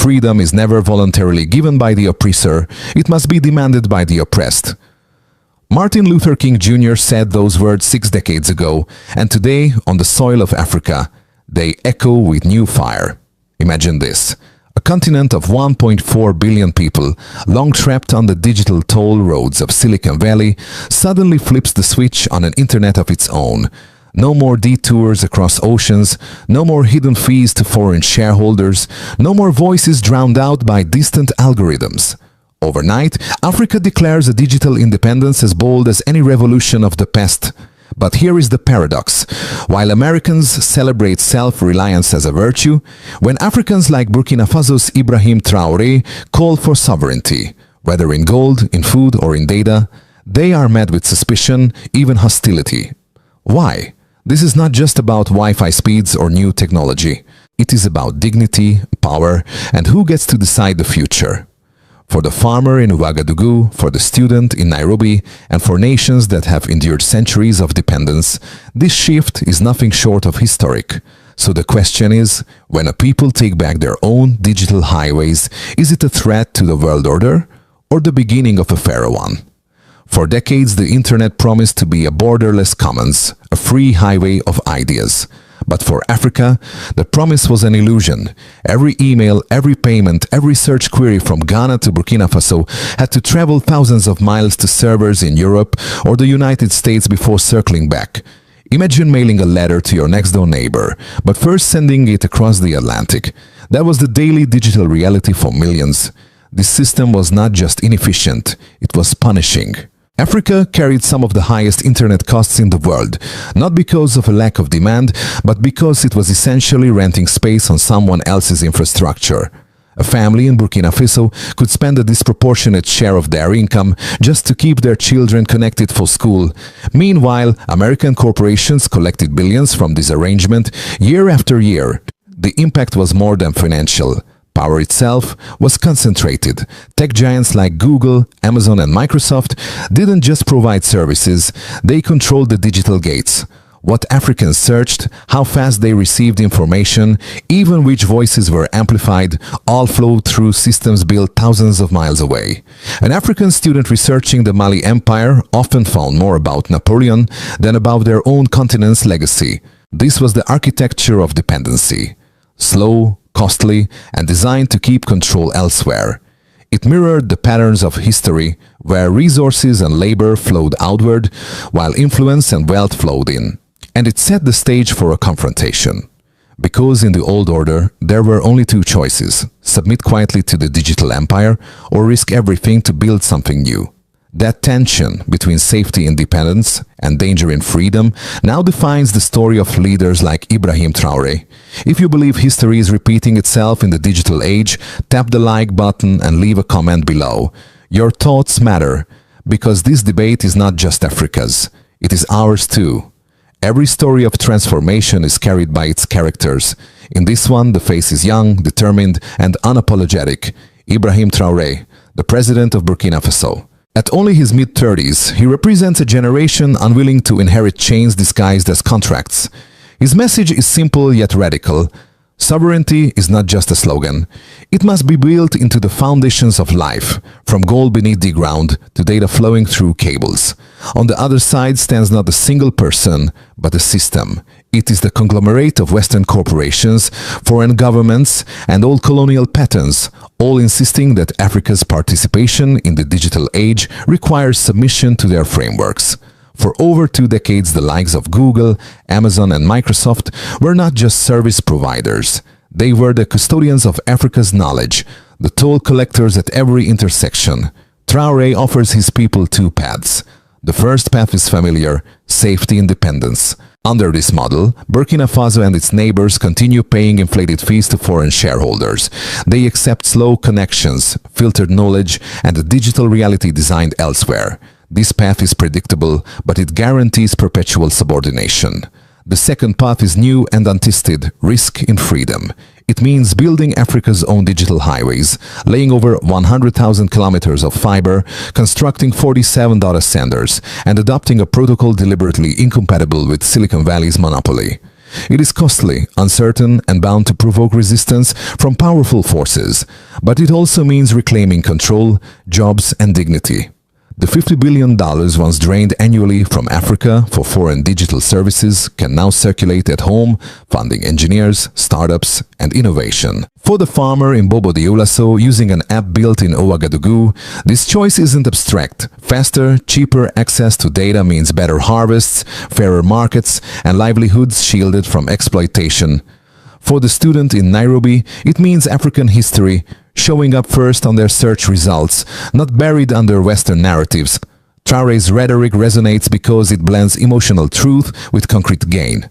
freedom is never voluntarily given by the oppressor, it must be demanded by the oppressed. Martin Luther King Jr. said those words 6 decades ago, and today, on the soil of Africa, they echo with new fire. Imagine this. A continent of 1.4 billion people, long trapped on the digital toll roads of Silicon Valley, suddenly flips the switch on an internet of its own. No more detours across oceans, no more hidden fees to foreign shareholders, no more voices drowned out by distant algorithms. Overnight, Africa declares a digital independence as bold as any revolution of the past. But here is the paradox. While Americans celebrate self-reliance as a virtue, when Africans like Burkina Faso's Ibrahim Traoré call for sovereignty, whether in gold, in food, or in data, they are met with suspicion, even hostility. Why? This is not just about Wi-Fi speeds or new technology. It is about dignity, power, and who gets to decide the future. For the farmer in Ouagadougou, for the student in Nairobi, and for nations that have endured centuries of dependence, this shift is nothing short of historic. So the question is, when a people take back their own digital highways, is it a threat to the world order or the beginning of a fairer one? For decades, the internet promised to be a borderless commons, a free highway of ideas. But for Africa, the promise was an illusion. Every email, every payment, every search query from Ghana to Burkina Faso had to travel thousands of miles to servers in Europe or the United States before circling back. Imagine mailing a letter to your next-door neighbor, but first sending it across the Atlantic. That was the daily digital reality for millions. This system was not just inefficient, it was punishing. Africa carried some of the highest internet costs in the world, not because of a lack of demand, but because it was essentially renting space on someone else's infrastructure. A family in Burkina Faso could spend a disproportionate share of their income just to keep their children connected for school. Meanwhile, American corporations collected billions from this arrangement year after year. The impact was more than financial. Power itself was concentrated. Tech giants like Google, Amazon, and Microsoft didn't just provide services, they controlled the digital gates. What Africans searched, how fast they received information, even which voices were amplified, all flowed through systems built thousands of miles away. An African student researching the Mali Empire often found more about Napoleon than about their own continent's legacy. This was the architecture of dependency. Slow, costly, and designed to keep control elsewhere. It mirrored the patterns of history, where resources and labor flowed outward, while influence and wealth flowed in. And it set the stage for a confrontation. Because in the old order, there were only two choices: submit quietly to the digital empire, or risk everything to build something new. That tension between safety in dependence and danger in freedom now defines the story of leaders like Ibrahim Traoré. If you believe history is repeating itself in the digital age, tap the like button and leave a comment below. Your thoughts matter, because this debate is not just Africa's, it is ours too. Every story of transformation is carried by its characters. In this one, the face is young, determined, and unapologetic. Ibrahim Traoré, the president of Burkina Faso. At only his mid-30s, he represents a generation unwilling to inherit chains disguised as contracts. His message is simple yet radical. Sovereignty is not just a slogan. It must be built into the foundations of life, from gold beneath the ground to data flowing through cables. On the other side stands not a single person, but a system. It is the conglomerate of Western corporations, foreign governments, and old colonial patterns, all insisting that Africa's participation in the digital age requires submission to their frameworks. For over 2 decades, the likes of Google, Amazon, and Microsoft were not just service providers. They were the custodians of Africa's knowledge, the toll collectors at every intersection. Traoré offers his people 2 paths. The first path is familiar: safety independence. Under this model, Burkina Faso and its neighbors continue paying inflated fees to foreign shareholders. They accept slow connections, filtered knowledge, and a digital reality designed elsewhere. This path is predictable, but it guarantees perpetual subordination. The second path is new and untested: risk in freedom. It means building Africa's own digital highways, laying over 100,000 kilometers of fiber, constructing 47 data centers, and adopting a protocol deliberately incompatible with Silicon Valley's monopoly. It is costly, uncertain, and bound to provoke resistance from powerful forces, but it also means reclaiming control, jobs, and dignity. The $50 billion once drained annually from Africa for foreign digital services can now circulate at home, funding engineers, startups, and innovation. For the farmer in Bobo Dioulasso using an app built in Ouagadougou, this choice isn't abstract. Faster, cheaper access to data means better harvests, fairer markets, and livelihoods shielded from exploitation. For the student in Nairobi, it means African history, showing up first on their search results, not buried under Western narratives. Traoré's rhetoric resonates because it blends emotional truth with concrete gain.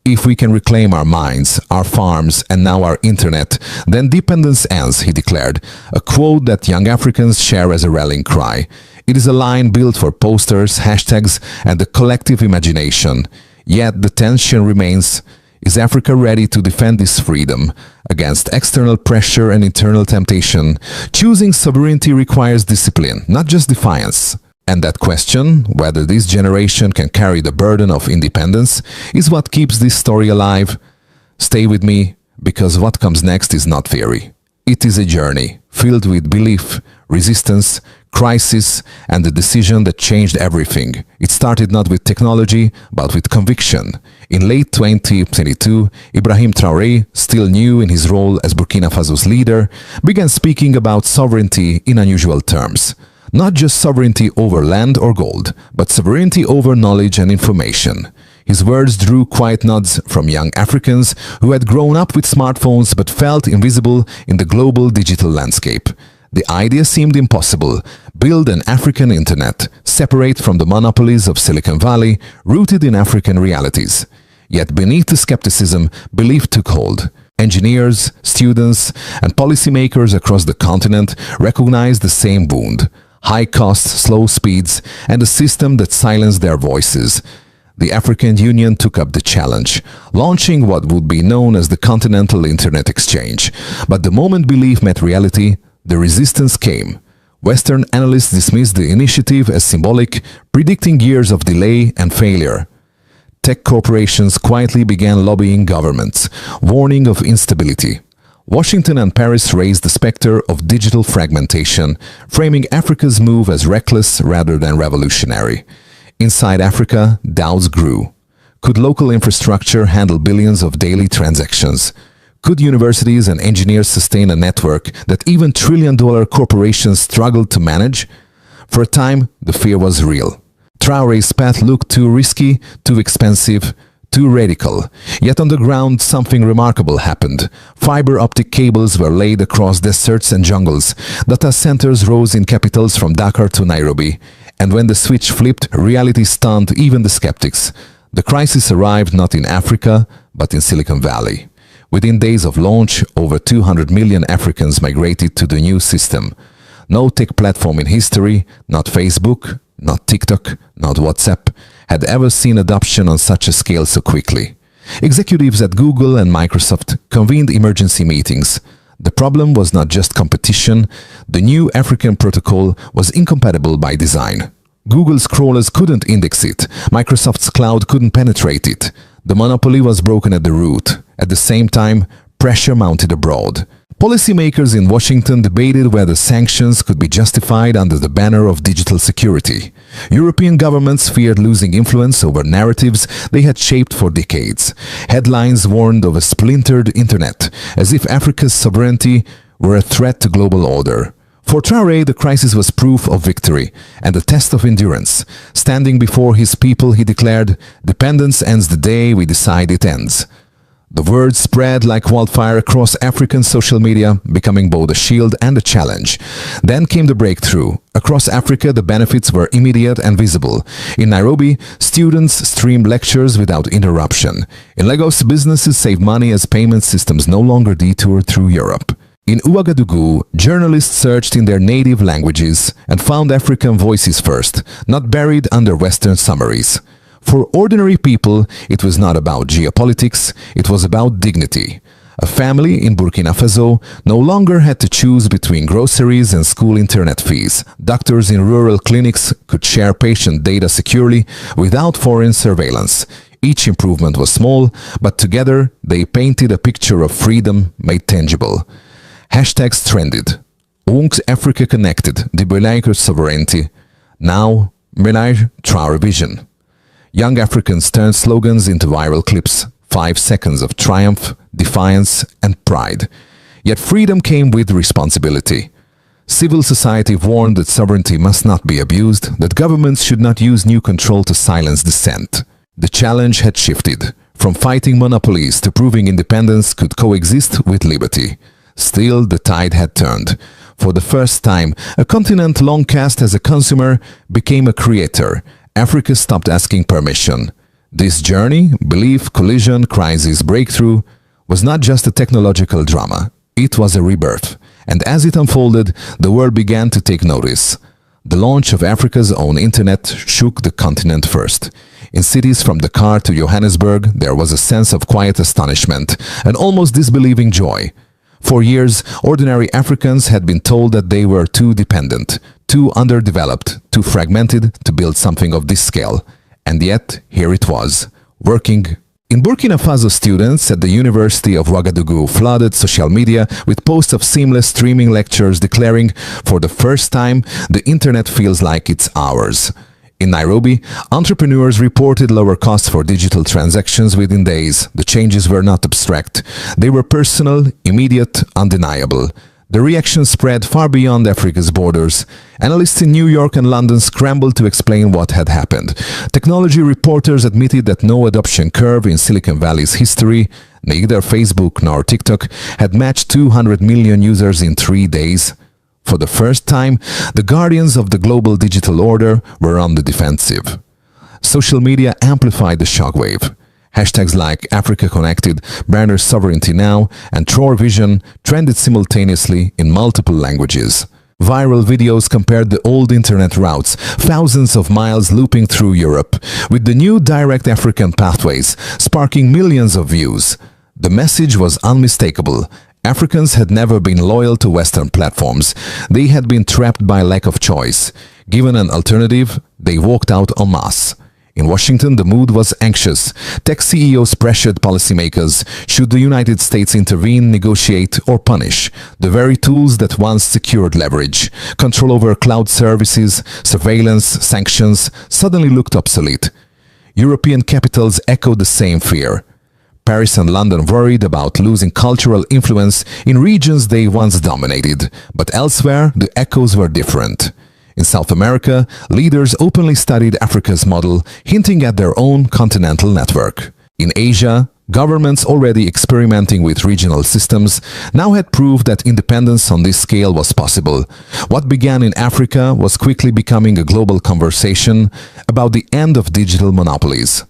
If we can reclaim our minds, our farms, and now our internet, then dependence ends, he declared, a quote that young Africans share as a rallying cry. It is a line built for posters, hashtags, and the collective imagination. Yet the tension remains. Is Africa ready to defend this freedom against external pressure and internal temptation? Choosing sovereignty requires discipline, not just defiance. And that question, whether this generation can carry the burden of independence, is what keeps this story alive. Stay with me, because what comes next is not theory. It is a journey filled with belief, resistance, crisis, and the decision that changed everything. It started not with technology, but with conviction. In late 2022, Ibrahim Traoré, still new in his role as Burkina Faso's leader, began speaking about sovereignty in unusual terms. Not just sovereignty over land or gold, but sovereignty over knowledge and information. His words drew quiet nods from young Africans who had grown up with smartphones but felt invisible in the global digital landscape. The idea seemed impossible. Build an African internet, separate from the monopolies of Silicon Valley, rooted in African realities. Yet beneath the skepticism, belief took hold. Engineers, students, and policymakers across the continent recognized the same wound: high costs, slow speeds, and a system that silenced their voices. The African Union took up the challenge, launching what would be known as the Continental Internet Exchange. But the moment belief met reality, the resistance came. Western analysts dismissed the initiative as symbolic, predicting years of delay and failure. Tech corporations quietly began lobbying governments, warning of instability. Washington and Paris raised the specter of digital fragmentation, framing Africa's move as reckless rather than revolutionary. Inside Africa, doubts grew. Could local infrastructure handle billions of daily transactions? Could universities and engineers sustain a network that even trillion-dollar corporations struggled to manage? For a time, the fear was real. Traoré's path looked too risky, too expensive, too radical. Yet on the ground, something remarkable happened. Fiber optic cables were laid across deserts and jungles. Data centers rose in capitals from Dakar to Nairobi. And when the switch flipped, reality stunned even the skeptics. The crisis arrived not in Africa, but in Silicon Valley. Within days of launch, over 200 million Africans migrated to the new system. No tech platform in history, not Facebook, not TikTok, not WhatsApp, had ever seen adoption on such a scale so quickly. Executives at Google and Microsoft convened emergency meetings. The problem was not just competition. The new African protocol was incompatible by design. Google's crawlers couldn't index it. Microsoft's cloud couldn't penetrate it. The monopoly was broken at the root. At the same time, pressure mounted abroad. Policymakers in Washington debated whether sanctions could be justified under the banner of digital security. European governments feared losing influence over narratives they had shaped for decades. Headlines warned of a splintered internet, as if Africa's sovereignty were a threat to global order. For Traoré, the crisis was proof of victory and a test of endurance. Standing before his people, he declared, "Dependence ends the day we decide it ends." The word spread like wildfire across African social media, becoming both a shield and a challenge. Then came the breakthrough. Across Africa, the benefits were immediate and visible. In Nairobi, students streamed lectures without interruption. In Lagos, businesses saved money as payment systems no longer detoured through Europe. In Ouagadougou, journalists searched in their native languages and found African voices first, not buried under Western summaries. For ordinary people, it was not about geopolitics, it was about dignity. A family in Burkina Faso no longer had to choose between groceries and school internet fees. Doctors in rural clinics could share patient data securely without foreign surveillance. Each improvement was small, but together they painted a picture of freedom made tangible. Hashtags trended. Onks Africa connected, liberator sovereignty. Now, Menage Traoré vision. Young Africans turned slogans into viral clips. 5 seconds of triumph, defiance, and pride. Yet freedom came with responsibility. Civil society warned that sovereignty must not be abused, that governments should not use new control to silence dissent. The challenge had shifted, from fighting monopolies to proving independence could coexist with liberty. Still, the tide had turned. For the first time, a continent long cast as a consumer became a creator. Africa stopped asking permission. This journey, belief, collision, crisis, breakthrough, was not just a technological drama. It was a rebirth. And as it unfolded, the world began to take notice. The launch of Africa's own internet shook the continent first. In cities from Dakar to Johannesburg, there was a sense of quiet astonishment, an almost disbelieving joy. For years, ordinary Africans had been told that they were too dependent, too underdeveloped, too fragmented to build something of this scale. And yet, here it was, working. In Burkina Faso, students at the University of Ouagadougou flooded social media with posts of seamless streaming lectures declaring, for the first time, the internet feels like it's ours. In Nairobi, entrepreneurs reported lower costs for digital transactions within days. The changes were not abstract. They were personal, immediate, undeniable. The reaction spread far beyond Africa's borders. Analysts in New York and London scrambled to explain what had happened. Technology reporters admitted that no adoption curve in Silicon Valley's history, neither Facebook nor TikTok, had matched 200 million users in 3 days. For the first time, the guardians of the global digital order were on the defensive. Social media amplified the shockwave. Hashtags like Africa Connected, Banner Sovereignty Now, and Traoré Vision trended simultaneously in multiple languages. Viral videos compared the old internet routes, thousands of miles looping through Europe, with the new direct African pathways, sparking millions of views. The message was unmistakable. Africans had never been loyal to Western platforms. They had been trapped by lack of choice. Given an alternative, they walked out en masse. In Washington, the mood was anxious. Tech CEOs pressured policymakers. Should the United States intervene, negotiate, or punish? The very tools that once secured leverage, control over cloud services, surveillance, sanctions, suddenly looked obsolete. European capitals echoed the same fear. Paris and London worried about losing cultural influence in regions they once dominated, but elsewhere the echoes were different. In South America, leaders openly studied Africa's model, hinting at their own continental network. In Asia, governments already experimenting with regional systems now had proved that independence on this scale was possible. What began in Africa was quickly becoming a global conversation about the end of digital monopolies.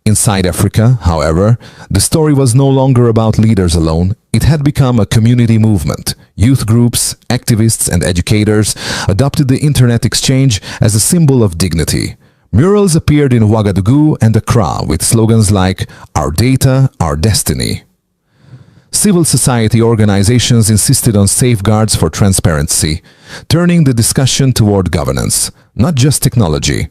Inside Africa, however, the story was no longer about leaders alone. It had become a community movement. Youth groups, activists, and educators adopted the internet exchange as a symbol of dignity. Murals appeared in Ouagadougou and Accra with slogans like "Our data, our destiny." Civil society organizations insisted on safeguards for transparency, turning the discussion toward governance, not just technology.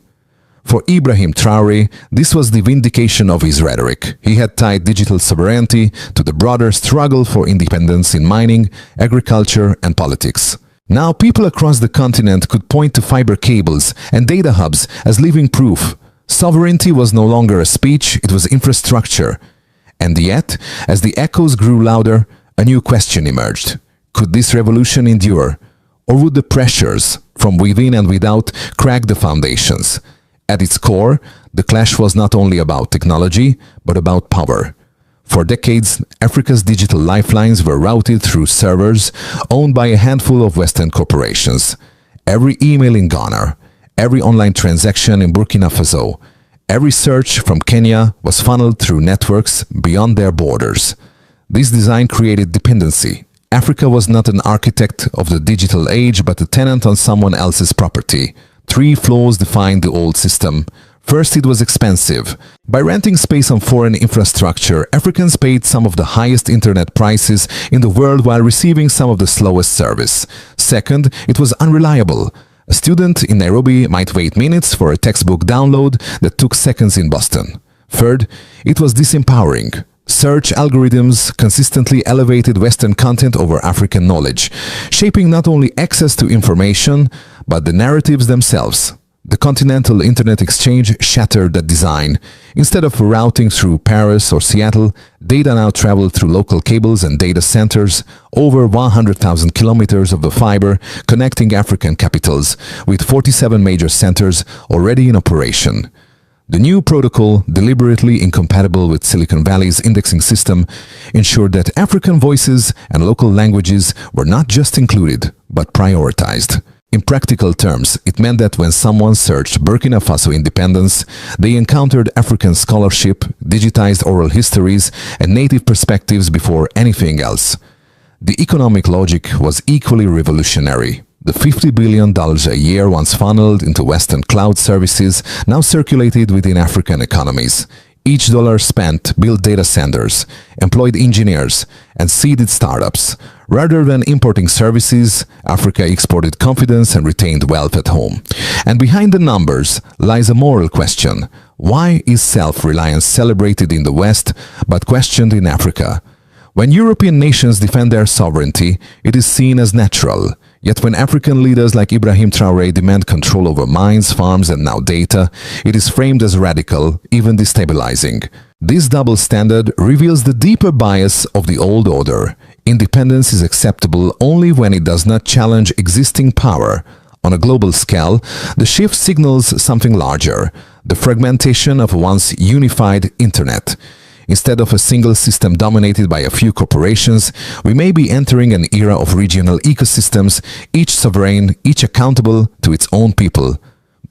For Ibrahim Traoré, this was the vindication of his rhetoric. He had tied digital sovereignty to the broader struggle for independence in mining, agriculture, and politics. Now people across the continent could point to fiber cables and data hubs as living proof. Sovereignty was no longer a speech, it was infrastructure. And yet, as the echoes grew louder, a new question emerged. Could this revolution endure? Or would the pressures, from within and without, crack the foundations? At its core, the clash was not only about technology, but about power. For decades, Africa's digital lifelines were routed through servers owned by a handful of Western corporations. Every email in Ghana, every online transaction in Burkina Faso, every search from Kenya was funneled through networks beyond their borders. This design created dependency. Africa was not an architect of the digital age, but a tenant on someone else's property. 3 flaws defined the old system. First, it was expensive. By renting space on foreign infrastructure, Africans paid some of the highest internet prices in the world while receiving some of the slowest service. Second, it was unreliable. A student in Nairobi might wait minutes for a textbook download that took seconds in Boston. Third, it was disempowering. Search algorithms consistently elevated Western content over African knowledge, shaping not only access to information, but the narratives themselves. The continental internet exchange shattered that design. Instead of routing through Paris or Seattle, data now traveled through local cables and data centers, over 100,000 kilometers of the fiber connecting African capitals, with 47 major centers already in operation. The new protocol, deliberately incompatible with Silicon Valley's indexing system, ensured that African voices and local languages were not just included, but prioritized. In practical terms, it meant that when someone searched Burkina Faso independence, they encountered African scholarship, digitized oral histories, and native perspectives before anything else. The economic logic was equally revolutionary. The $50 billion a year once funneled into Western cloud services now circulated within African economies. Each dollar spent built data centers, employed engineers, and seeded startups. Rather than importing services, Africa exported confidence and retained wealth at home. And behind the numbers lies a moral question. Why is self-reliance celebrated in the West but questioned in Africa? When European nations defend their sovereignty, it is seen as natural. Yet when African leaders like Ibrahim Traoré demand control over mines, farms, and now data, it is framed as radical, even destabilizing. This double standard reveals the deeper bias of the old order. Independence is acceptable only when it does not challenge existing power. On a global scale, the shift signals something larger, the fragmentation of a once unified internet. Instead of a single system dominated by a few corporations, we may be entering an era of regional ecosystems, each sovereign, each accountable to its own people.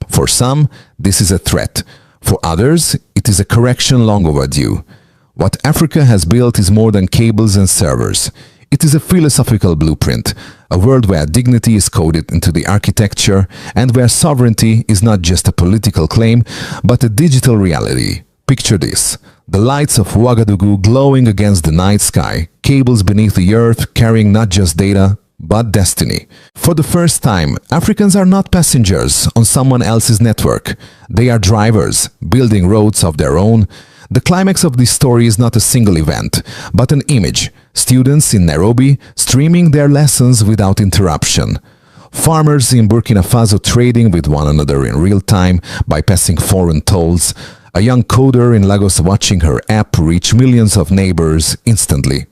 For some, this is a threat. For others, it is a correction long overdue. What Africa has built is more than cables and servers. It is a philosophical blueprint, a world where dignity is coded into the architecture and where sovereignty is not just a political claim, but a digital reality. Picture this. The lights of Ouagadougou glowing against the night sky, cables beneath the earth carrying not just data, but destiny. For the first time, Africans are not passengers on someone else's network. They are drivers, building roads of their own. The climax of this story is not a single event, but an image. Students in Nairobi streaming their lessons without interruption. Farmers in Burkina Faso trading with one another in real time, bypassing foreign tolls. A young coder in Lagos watching her app reach millions of neighbors instantly.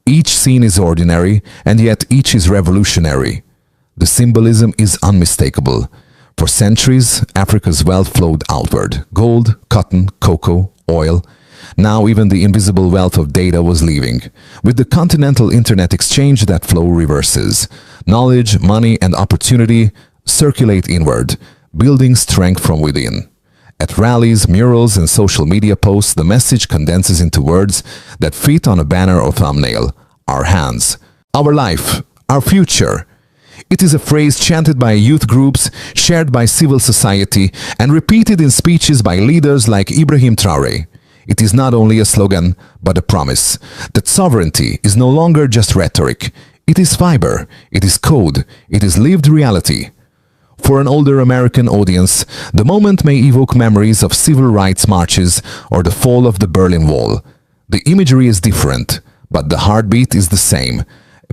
Each scene is ordinary, and yet each is revolutionary. The symbolism is unmistakable. For centuries, Africa's wealth flowed outward. Gold, cotton, cocoa, oil. Now even the invisible wealth of data was leaving. With the continental internet exchange, that flow reverses. Knowledge, money, and opportunity circulate inward, building strength from within. At rallies, murals, and social media posts, the message condenses into words that fit on a banner or thumbnail. Our hands. Our life. Our future. It is a phrase chanted by youth groups, shared by civil society, and repeated in speeches by leaders like Ibrahim Traoré. It is not only a slogan, but a promise that sovereignty is no longer just rhetoric. It is fiber. It is code. It is lived reality. For an older American audience, the moment may evoke memories of civil rights marches or the fall of the Berlin Wall. The imagery is different, but the heartbeat is the same.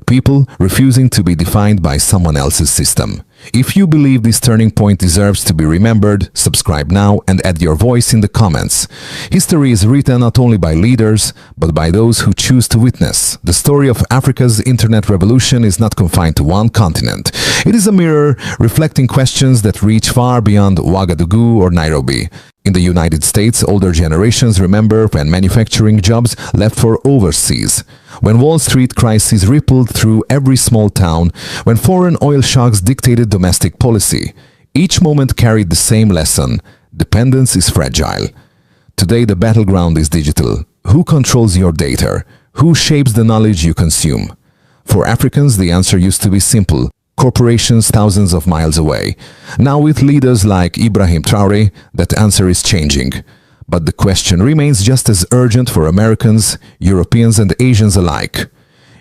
People refusing to be defined by someone else's system. If you believe this turning point deserves to be remembered, subscribe now and add your voice in the comments. History is written not only by leaders, but by those who choose to witness. The story of Africa's internet revolution is not confined to one continent. It is a mirror reflecting questions that reach far beyond Ouagadougou or Nairobi. In the United States, older generations remember when manufacturing jobs left for overseas, when Wall Street crises rippled through every small town, when foreign oil shocks dictated domestic policy. Each moment carried the same lesson: dependence is fragile. Today the battleground is digital. Who controls your data? Who shapes the knowledge you consume? For Africans, the answer used to be simple: corporations thousands of miles away. Now with leaders like Ibrahim Traoré, that answer is changing. But the question remains just as urgent for Americans, Europeans, and Asians alike.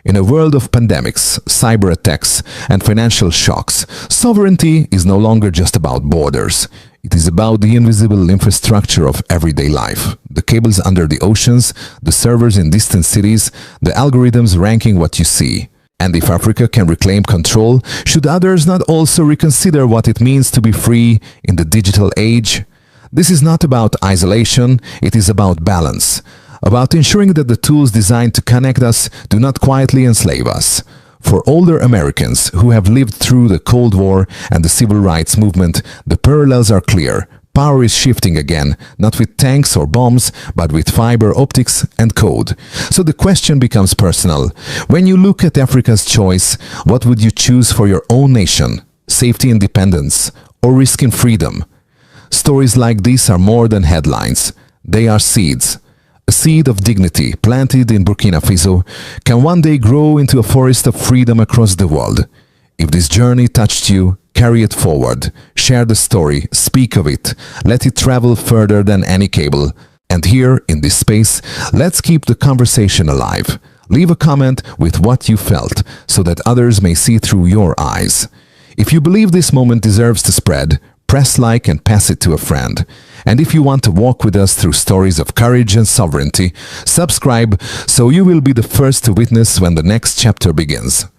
In a world of pandemics, cyber attacks, and financial shocks, sovereignty is no longer just about borders. It is about the invisible infrastructure of everyday life. The cables under the oceans, the servers in distant cities, the algorithms ranking what you see. And if Africa can reclaim control, should others not also reconsider what it means to be free in the digital age? This is not about isolation, it is about balance. About ensuring that the tools designed to connect us do not quietly enslave us. For older Americans who have lived through the Cold War and the Civil Rights Movement, the parallels are clear. Power is shifting again, not with tanks or bombs, but with fiber optics and code. So the question becomes personal. When you look at Africa's choice, what would you choose for your own nation? Safety, independence, or risking freedom? Stories like these are more than headlines. They are seeds. A seed of dignity planted in Burkina Faso can one day grow into a forest of freedom across the world. If this journey touched you, carry it forward. Share the story, speak of it, let it travel further than any cable. And here, in this space, let's keep the conversation alive. Leave a comment with what you felt, so that others may see through your eyes. If you believe this moment deserves to spread, press like and pass it to a friend. And if you want to walk with us through stories of courage and sovereignty, subscribe so you will be the first to witness when the next chapter begins.